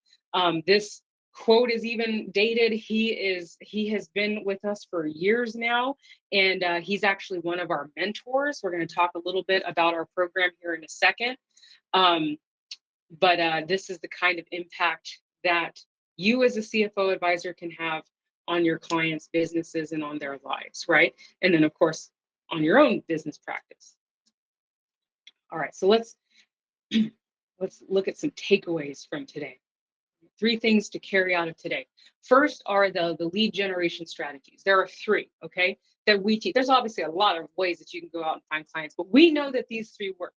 This quote is even dated. He has been with us for years now, and he's actually one of our mentors. We're going to talk a little bit about our program here in a second. But this is the kind of impact that you as a CFO advisor can have on your clients' businesses and on their lives, right? And then, of course, on your own business practice. All right, so let's look at some takeaways from today. 3 things to carry out of today. First are the lead generation strategies. There are 3, okay, that we teach. There's obviously a lot of ways that you can go out and find clients, but we know that these 3 work.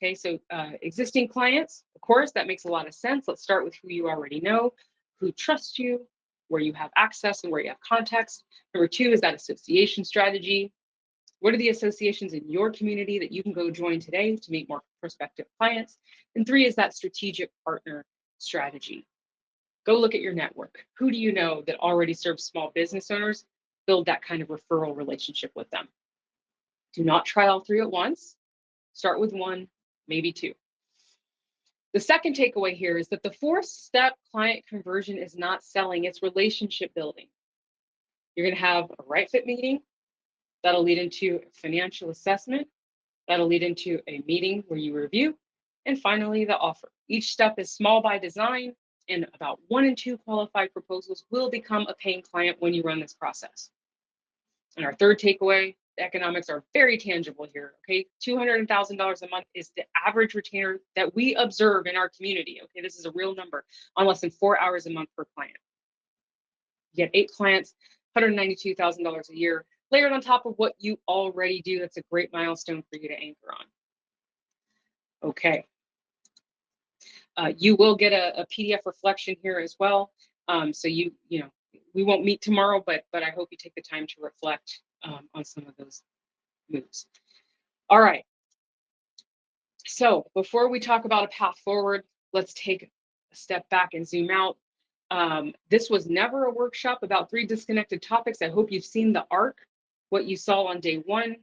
Okay, so existing clients, of course, that makes a lot of sense. Let's start with who you already know, who trusts you, where you have access and where you have context. Number 2 is that association strategy. What are the associations in your community that you can go join today to meet more prospective clients? And 3 is that strategic partner strategy. Go look at your network. Who do you know that already serves small business owners? Build that kind of referral relationship with them. Do not try all 3 at once. Start with 1, maybe 2. The second takeaway here is that the 4th-step client conversion is not selling, it's relationship building. You're going to have a right fit meeting. That'll lead into a financial assessment. That'll lead into a meeting where you review. And finally, the offer. Each step is small by design, and about 1 in 2 qualified proposals will become a paying client when you run this process. And our third takeaway, the economics are very tangible here, okay? $200,000 a month is the average retainer that we observe in our community, okay? This is a real number, on less than 4 hours a month per client. You get 8 clients, $192,000 a year, layered on top of what you already do. That's a great milestone for you to anchor on. Okay. You will get a PDF reflection here as well. So you know, we won't meet tomorrow, but I hope you take the time to reflect on some of those moves. All right. So before we talk about a path forward, let's take a step back and zoom out. This was never a workshop about 3 disconnected topics. I hope you've seen the arc, what you saw on day 1,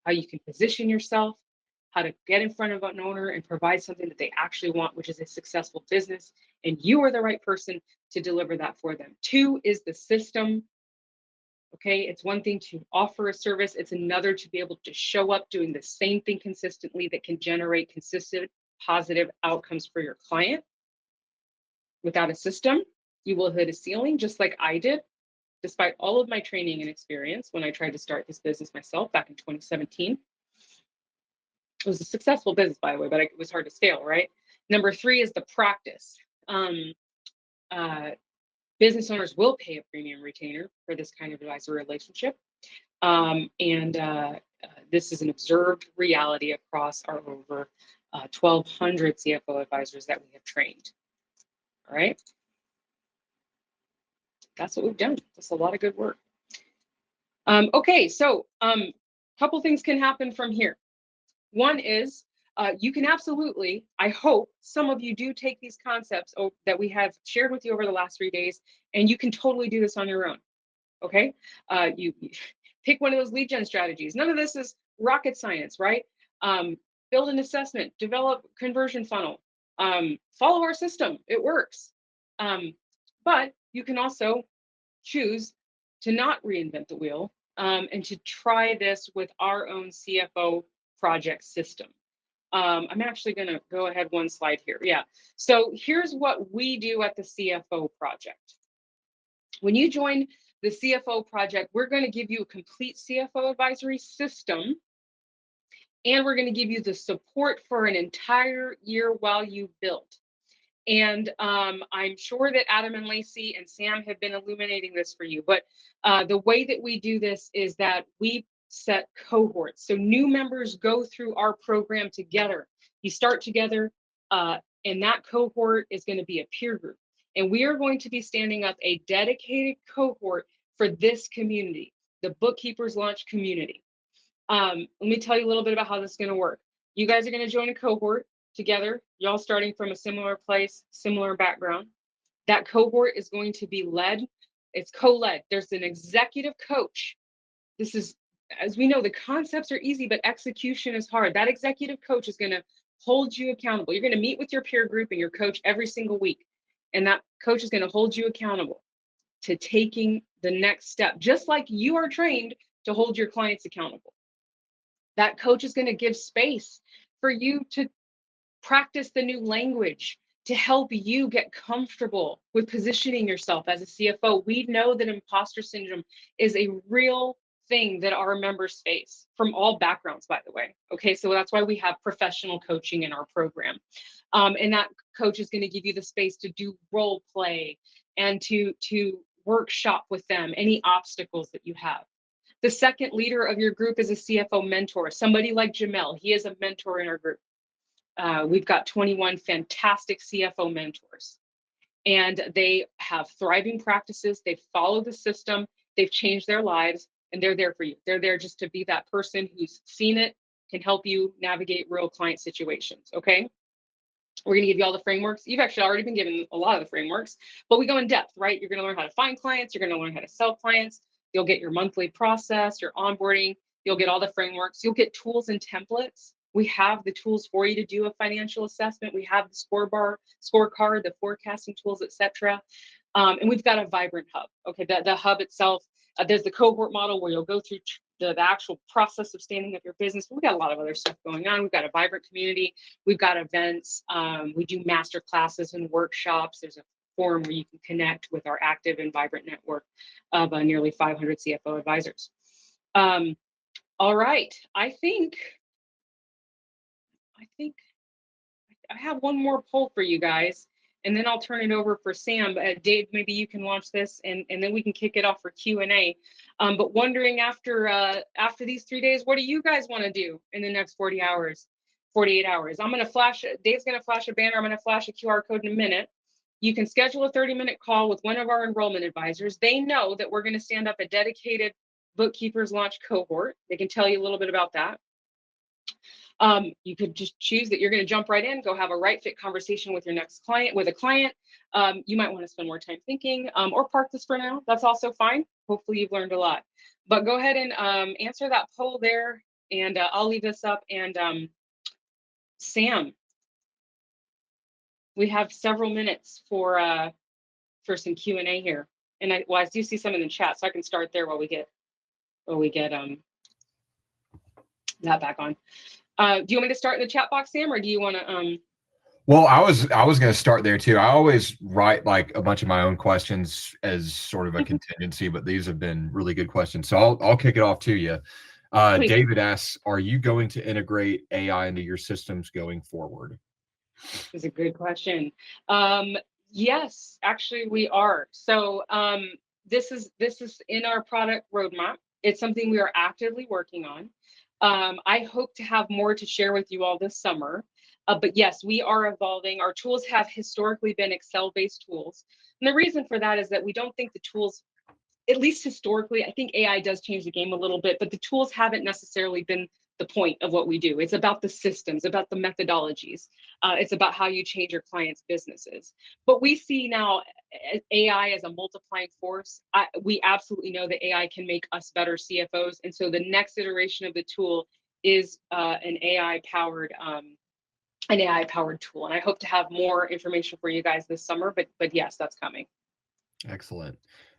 how you can position yourself, how to get in front of an owner and provide something that they actually want, which is a successful business. And you are the right person to deliver that for them. 2 is the system. Okay, it's one thing to offer a service. It's another to be able to show up doing the same thing consistently that can generate consistent positive outcomes for your client. Without a system, you will hit a ceiling, just like I did, despite all of my training and experience when I tried to start this business myself back in 2017. It was a successful business, by the way, but it was hard to scale, right? Number 3 is the practice. Business owners will pay a premium retainer for this kind of advisory relationship. This is an observed reality across our over 1,200 CFO advisors that we have trained. All right. That's what we've done. That's a lot of good work. Okay, so a couple things can happen from here. One is you can absolutely, I hope some of you do take these concepts that we have shared with you over the last 3 days, and you can totally do this on your own. Okay, you pick one of those lead gen strategies. None of this is rocket science, right? Build an assessment, develop conversion funnel, follow our system. It works. But you can also choose to not reinvent the wheel and to try this with our own CFO Project system. I'm actually going to go ahead 1 slide here. Yeah. So here's what we do at the CFO Project. When you join the CFO Project, we're going to give you a complete CFO advisory system, and we're going to give you the support for an entire year while you build. And I'm sure that Adam and Lacey and Sam have been illuminating this for you. But the way that we do this is that we set cohorts. So new members go through our program together. You start together, and that cohort is going to be a peer group. And we are going to be standing up a dedicated cohort for this community, the Bookkeepers Launch community. Let me tell you a little bit about how this is going to work. You guys are going to join a cohort together, y'all starting from a similar place, similar background. That cohort is going to be led It's co-led. There's an executive coach. This is, as we know, the concepts are easy, but execution is hard. That executive coach is going to hold you accountable. You're going to meet with your peer group and your coach every single week. And that coach is going to hold you accountable to taking the next step, just like you are trained to hold your clients accountable. That coach is going to give space for you to practice the new language, to help you get comfortable with positioning yourself as a CFO. We know that imposter syndrome is a real thing that our members face from all backgrounds, by the way. Okay, so that's why we have professional coaching in our program. And that coach is going to give you the space to do role play and to workshop with them any obstacles that you have. The second leader of your group is a CFO mentor, somebody like Jamel. He is a mentor in our group. We've got 21 fantastic CFO mentors, and they have thriving practices. They follow the system. They've changed their lives, and they're there for you. They're there just to be that person who's seen it, can help you navigate real client situations. Okay. We're going to give you all the frameworks. You've actually already been given a lot of the frameworks, but we go in depth, right? You're going to learn how to find clients. You're going to learn how to sell clients. You'll get your monthly process, your onboarding. You'll get all the frameworks. You'll get tools and templates. We have the tools for you to do a financial assessment. We have the scorecard, the forecasting tools, etc. And we've got a vibrant hub. Okay, the hub itself, there's the cohort model where you'll go through the actual process of standing up your business. We've got a lot of other stuff going on. We've got a vibrant community. We've got events. We do master classes and workshops. There's a forum where you can connect with our active and vibrant network of nearly 500 CFO advisors. All right, I think I have one more poll for you guys, and then I'll turn it over for Sam. Dave, maybe you can launch this, and then we can kick it off for Q&A. But wondering after these 3 days, what do you guys want to do in the next 48 hours? I'm going to flash, Dave's going to flash a banner. I'm going to flash a QR code in a minute. You can schedule a 30-minute call with one of our enrollment advisors. They know that we're going to stand up a dedicated Bookkeepers launch cohort. They can tell you a little bit about that. You could just choose that you're going to jump right in, go have a right fit conversation with your next client, with a client. You might want to spend more time thinking, or park this for now. That's also fine. Hopefully you've learned a lot. But go ahead and answer that poll there, and I'll leave this up. And Sam, we have several minutes for some Q&A here, and I do see some in the chat, so I can start there while we get that back on. Do you want me to start in the chat box, Sam, or do you want to? Well, I was going to start there too. I always write like a bunch of my own questions as sort of a contingency, but these have been really good questions. So I'll kick it off to you. David asks, are you going to integrate AI into your systems going forward? That's a good question. Yes, actually we are. So this is in our product roadmap. It's something we are actively working on. I hope to have more to share with you all this summer. But yes, we are evolving. Our tools have historically been Excel-based tools. And the reason for that is that we don't think the tools, at least historically, I think AI does change the game a little bit, but the tools haven't necessarily been the point of what we do. It's about the systems, about the methodologies. It's about how you change your clients' businesses. But we see now AI as a multiplying force. We absolutely know that AI can make us better CFOs. And so the next iteration of the tool is an AI-powered tool. And I hope to have more information for you guys this summer, but yes, that's coming. Excellent.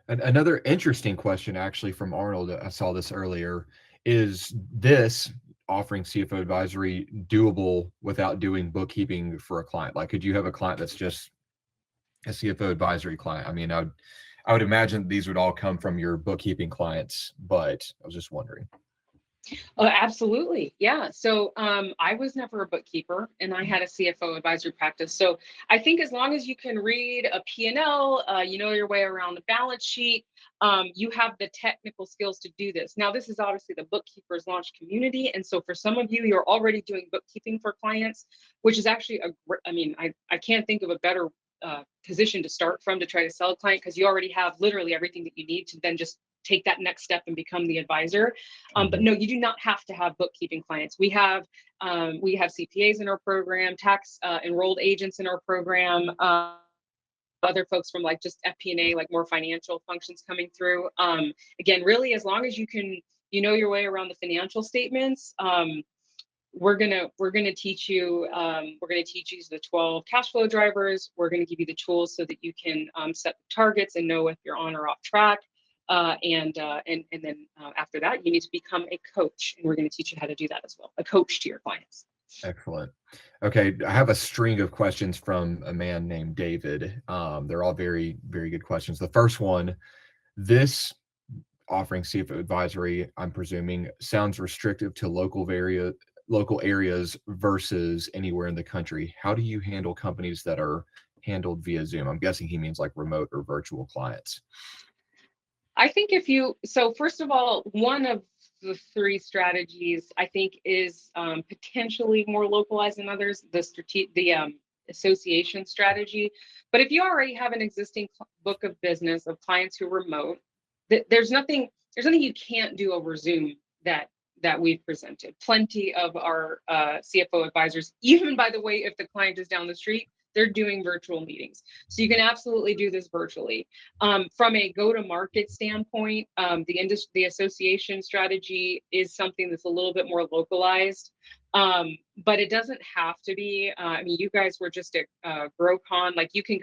And another interesting question actually from Arnold, I saw this earlier, is this offering CFO advisory doable without doing bookkeeping for a client? Like, could you have a client that's just a CFO advisory client? I mean, I would imagine these would all come from your bookkeeping clients, but I was just wondering. Oh, absolutely. Yeah. So I was never a bookkeeper, and I had a CFO advisory practice. So I think as long as you can read a P&L, you know your way around the balance sheet, you have the technical skills to do this. Now, this is obviously the Bookkeepers launch community. And so for some of you, you're already doing bookkeeping for clients, which is actually I can't think of a better position to start from to try to sell a client, because you already have literally everything that you need to then just take that next step and become the advisor. But no, you do not have to have bookkeeping clients. We have CPAs in our program, tax enrolled agents in our program. other folks from like just FP&A, like more financial functions coming through. Again, really, as long as you know your way around the financial statements, we're gonna teach you the 12 cash flow drivers. We're gonna give you the tools so that you can set targets and know if you're on or off track. And then after that, you need to become a coach, and we're going to teach you how to do that as well. A coach to your clients. Excellent. Okay, I have a string of questions from a man named David. They're all very, very good questions. The first one, this offering CFO advisory, I'm presuming, sounds restrictive to local areas versus anywhere in the country. How do you handle companies that are handled via Zoom? I'm guessing he means like remote or virtual clients. I think so first of all, one of the 3 strategies I think is potentially more localized than others, the association strategy. But if you already have an existing book of business of clients who are remote, there's nothing you can't do over Zoom that we've presented. Plenty of our CFO advisors, even by the way, if the client is down the street, they're doing virtual meetings. So you can absolutely do this virtually. From a go-to-market standpoint, the association strategy is something that's a little bit more localized, but it doesn't have to be. I mean, you guys were just at GrowCon. Like you can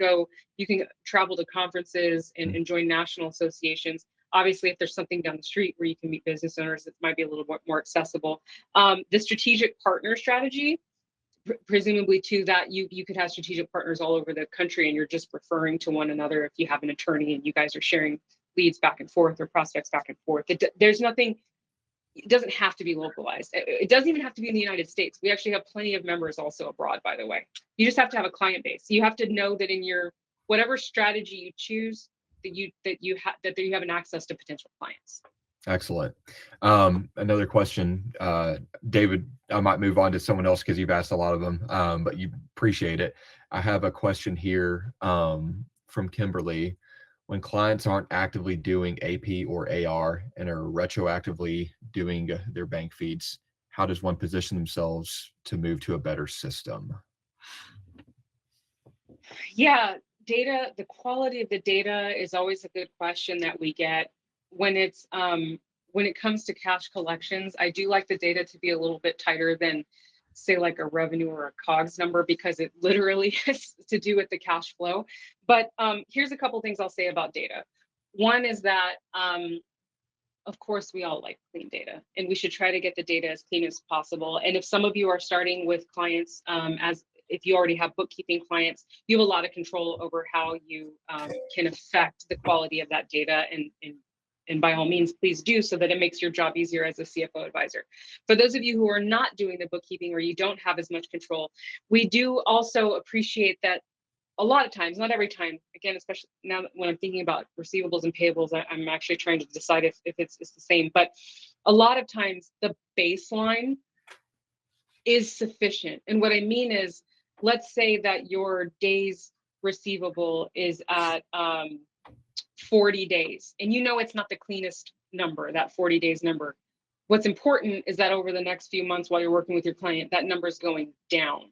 travel to conferences and join national associations. Obviously, if there's something down the street where you can meet business owners, it might be a little bit more accessible. The strategic partner strategy, presumably to that, you could have strategic partners all over the country, and you're just referring to one another if you have an attorney and you guys are sharing leads back and forth or prospects back and forth. There's nothing, it doesn't have to be localized. It doesn't even have to be in the United States. We actually have plenty of members also abroad, by the way. You just have to have a client base. You have to know that in your whatever strategy you choose, that you have an access to potential clients. Excellent. Another question, David, I might move on to someone else because you've asked a lot of them, but you appreciate it. I have a question here from Kimberly. When clients aren't actively doing AP or AR and are retroactively doing their bank feeds, how does one position themselves to move to a better system? Yeah, the quality of the data is always a good question that we get. When it comes to cash collections, I do like the data to be a little bit tighter than, say, like a revenue or a COGS number, because it literally has to do with the cash flow. But here's a couple things I'll say about data. One is that, of course, we all like clean data, and we should try to get the data as clean as possible. And if some of you are starting with clients, if you already have bookkeeping clients, you have a lot of control over how you can affect the quality of that data, and by all means, please do, so that it makes your job easier as a CFO advisor. For those of you who are not doing the bookkeeping or you don't have as much control, we do also appreciate that a lot of times, not every time, again, especially now when I'm thinking about receivables and payables, I'm actually trying to decide if it's the same, but a lot of times the baseline is sufficient. And what I mean is, let's say that your days receivable is at 40 days, and you know it's not the cleanest number, that 40 days number. What's important is that over the next few months while you're working with your client, that number is going down.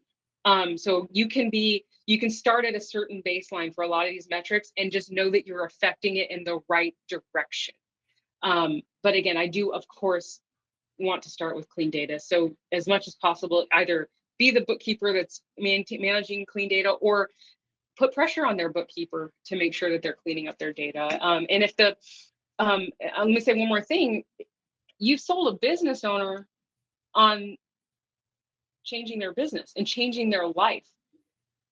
So you can start at a certain baseline for a lot of these metrics and just know that you're affecting it in the right direction. But again, I do, of course, want to start with clean data. So as much as possible, either be the bookkeeper that's managing clean data, or put pressure on their bookkeeper to make sure that they're cleaning up their data. And if let me say one more thing, you've sold a business owner on changing their business and changing their life.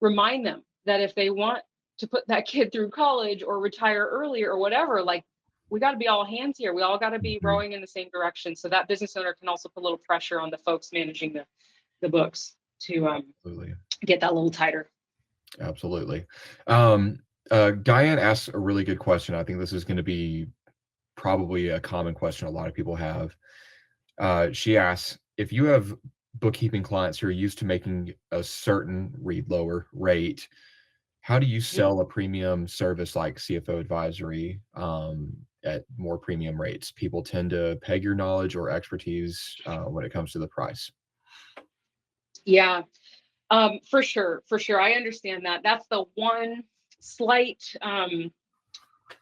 Remind them that if they want to put that kid through college or retire earlier or whatever, like, we got to be all hands here. We all got to be rowing in the same direction. So that business owner can also put a little pressure on the folks managing the books to get that a little tighter. Absolutely. Dyanna asks a really good question. I think this is going to be probably a common question a lot of people have. She asks, if you have bookkeeping clients who are used to making a certain lower rate, how do you sell a premium service like CFO advisory at more premium rates? People tend to peg your knowledge or expertise when it comes to the price. Yeah, for sure. I understand that. That's the one slight,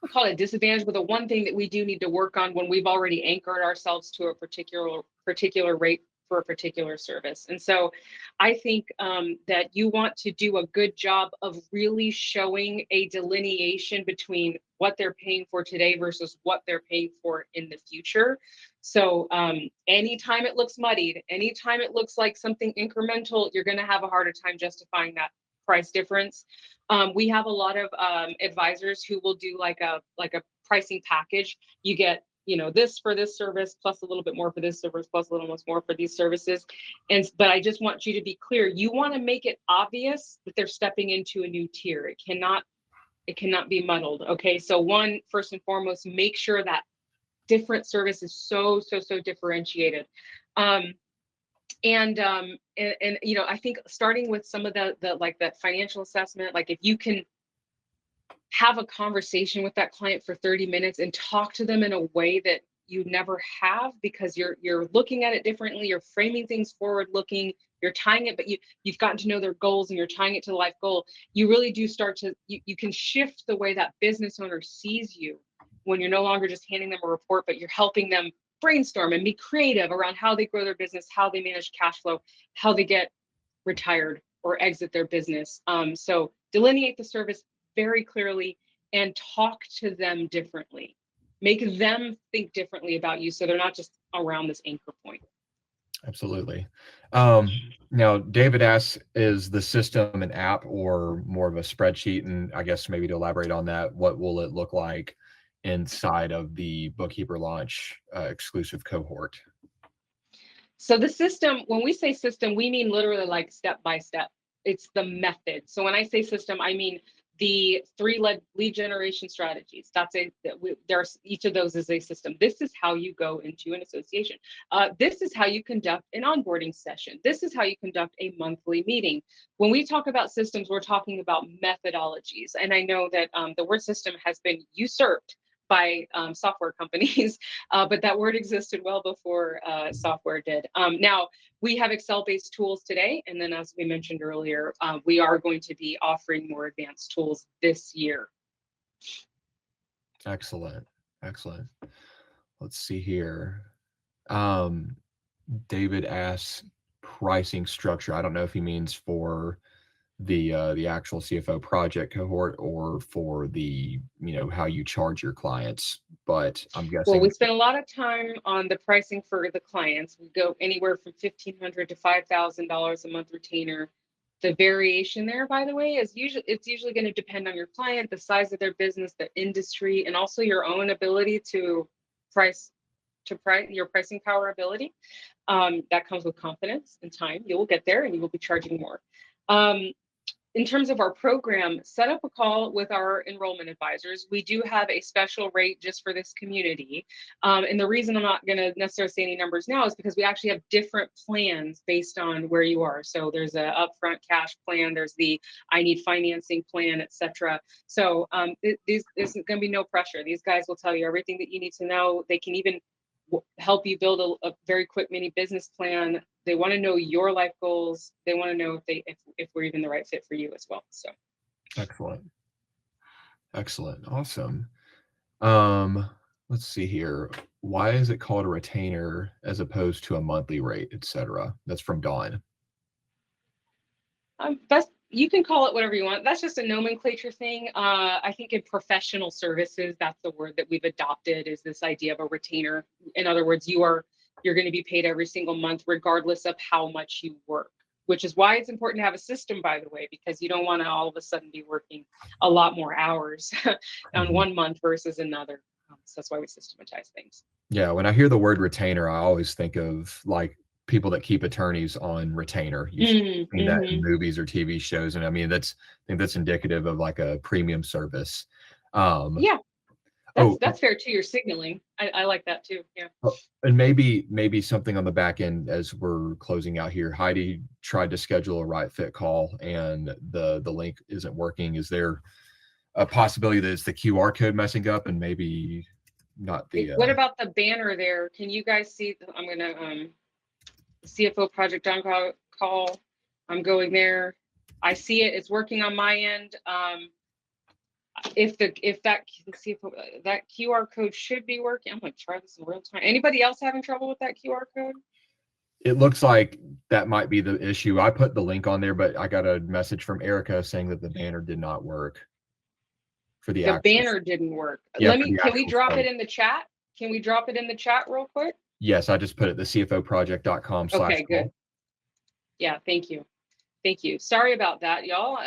we call it disadvantage, but the one thing that we do need to work on when we've already anchored ourselves to a particular rate for a particular service. And so I think that you want to do a good job of really showing a delineation between what they're paying for today versus what they're paying for in the future. So anytime it looks muddied, anytime it looks like something incremental, you're going to have a harder time justifying that price difference. We have a lot of advisors who will do like a pricing package. You get, this for this service plus a little bit more for this service plus a little more for these services. But I just want you to be clear. You want to make it obvious that they're stepping into a new tier. It cannot be muddled. Okay, so first and foremost, make sure that different service is so differentiated. And I think starting with some of the like that financial assessment, like if you can have a conversation with that client for 30 minutes and talk to them in a way that you never have, because you're looking at it differently, you're framing things forward looking, you're tying it, but you've gotten to know their goals and you're tying it to the life goal. You really do start to, you can shift the way that business owner sees you when you're no longer just handing them a report, but you're helping them brainstorm and be creative around how they grow their business, how they manage cash flow, how they get retired or exit their business. So delineate the service very clearly and talk to them differently. Make them think differently about you so they're not just around this anchor point. Absolutely. Now, David asks, is the system an app or more of a spreadsheet? And I guess maybe to elaborate on that, what will it look like inside of the Bookkeeper Launch exclusive cohort? So the system, when we say system, we mean literally like step by step. It's the method. So when I say system, I mean the 3 lead generation strategies. Each of those is a system. This is how you go into an association. This is how you conduct an onboarding session. This is how you conduct a monthly meeting. When we talk about systems, we're talking about methodologies. And I know that the word system has been usurped by software companies, but that word existed well before software did. Now, we have Excel-based tools today, and then as we mentioned earlier, we are going to be offering more advanced tools this year. Excellent. Let's see here. David asks pricing structure. I don't know if he means for the actual CFO project cohort or for the how you charge your clients, but I'm guessing. Well, we spend a lot of time on the pricing for the clients. We go anywhere from $1,500 to $5,000 a month retainer. The variation there, by the way, it's usually going to depend on your client, the size of their business, the industry, and also your own ability to price your pricing power ability. That comes with confidence and time. You will get there and you will be charging more. In terms of our program, set up a call with our enrollment advisors. We do have a special rate just for this community. And the reason I'm not going to necessarily say any numbers now is because we actually have different plans based on where you are. So there's a upfront cash plan, there's the I need financing plan, etc. So there's going to be no pressure. These guys will tell you everything that you need to know. They can even help you build a very quick mini business plan. They want to know your life goals. They want to know if we're even the right fit for you as well. So excellent, awesome. Let's see here. Why is it called a retainer as opposed to a monthly rate, etc.? That's from Dawn. You can call it whatever you want. That's just a nomenclature thing. I think in professional services, that's the word that we've adopted, is this idea of a retainer. In other words, you're going to be paid every single month, regardless of how much you work, which is why it's important to have a system, by the way, because you don't want to all of a sudden be working a lot more hours on one month versus another. So that's why we systematize things. Yeah, when I hear the word retainer, I always think of like people that keep attorneys on retainer. You've seen that in movies or TV shows, and I mean I think that's indicative of like a premium service. Yeah, that's fair too. You're signaling. I like that too. Yeah. And maybe something on the back end as we're closing out here. Heidi tried to schedule a right fit call, and the link isn't working. Is there a possibility that it's the QR code messing up, and maybe not the? What about the banner there? Can you guys see? I'm gonna CFO Project on call. I'm going there. I see it. It's working on my end. if that, let's see if that QR code should be working. I'm going to try this in real time. Anybody else having trouble with that QR code? It looks like that might be the issue. I put the link on there, but I got a message from Erica saying that the banner did not work for the The actual. banner didn't work. Yeah, Can we drop site. it in the chat? Can we drop it in the chat real quick? Yes, I just put it the CFOproject.com/. Okay, good. Yeah, thank you. Thank you. Sorry about that, y'all.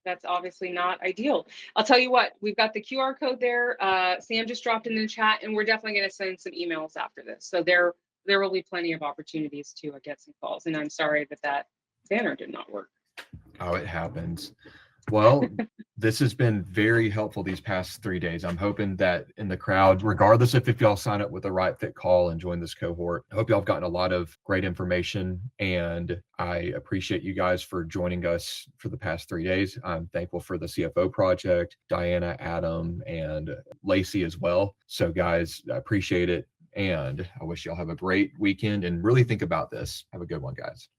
That's obviously not ideal. I'll tell you what, we've got the QR code there. Sam just dropped it in the chat, and we're definitely going to send some emails after this. So there will be plenty of opportunities to get some calls. And I'm sorry that banner did not work. Oh, it happens. Well, this has been very helpful these past 3 days. I'm hoping that in the crowd, regardless if y'all sign up with the right fit call and join this cohort, I hope y'all have gotten a lot of great information, and I appreciate you guys for joining us for the past 3 days. I'm thankful for the CFO Project, Dyanna, Adam, and Lacey as well. So guys, I appreciate it. And I wish y'all have a great weekend and really think about this. Have a good one, guys.